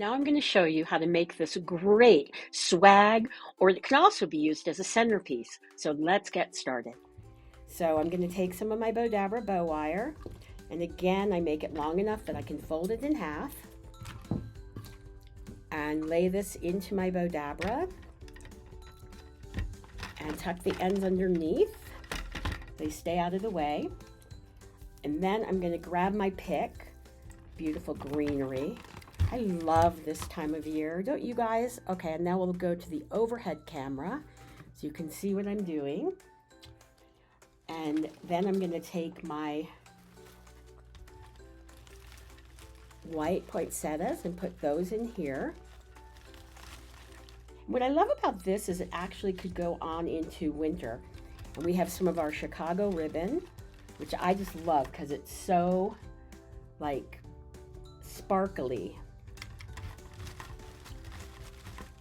Now I'm going to show you how to make this great swag, or it can also be used as a centerpiece. So let's get started. So I'm going to take some of my Bowdabra bow wire, and again I make it long enough that I can fold it in half and lay this into my Bowdabra and tuck the ends underneath. They stay out of the way. And then I'm going to grab my pick, beautiful greenery. I love this time of year, don't you guys? Okay, and now we'll go to the overhead camera so you can see what I'm doing. And then I'm going to take my white poinsettias and put those in here. What I love about this is it actually could go on into winter. And we have some of our Chicago ribbon, which I just love because it's so like sparkly.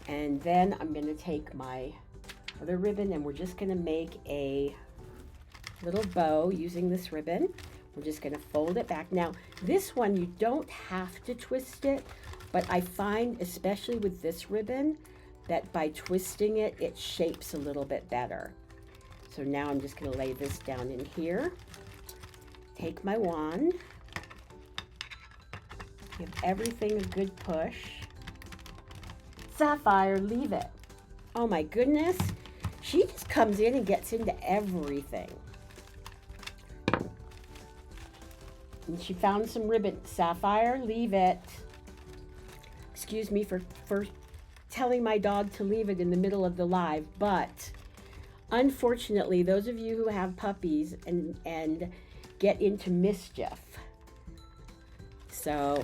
And then I'm going to take my other ribbon and we're just going to make a little bow using this ribbon. We're just going to fold it back. Now, this one, you don't have to twist it, but I find, especially with this ribbon, that by twisting it, it shapes a little bit better. So now I'm just going to lay this down in here. Take my wand. Give everything a good push. Sapphire, leave it. Oh my goodness. She just comes in and gets into everything. And she found some ribbon. Sapphire, leave it. Excuse me for telling my dog to leave it in the middle of the live, but unfortunately, those of you who have puppies and get into mischief. So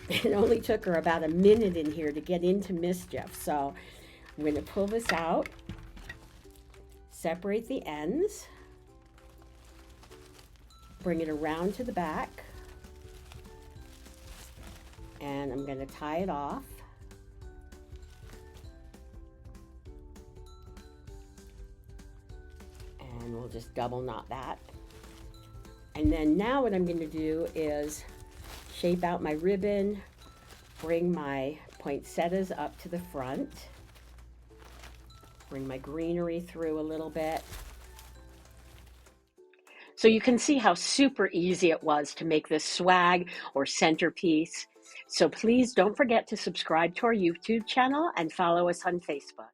it only took her about a minute in here to get into mischief. So I'm going to pull this out, separate the ends, bring it around to the back, and I'm going to tie it off. And we'll just double knot that. And then now what I'm going to do is shape out my ribbon, bring my poinsettias up to the front, bring my greenery through a little bit. So you can see how super easy it was to make this swag or centerpiece. So please don't forget to subscribe to our YouTube channel and follow us on Facebook.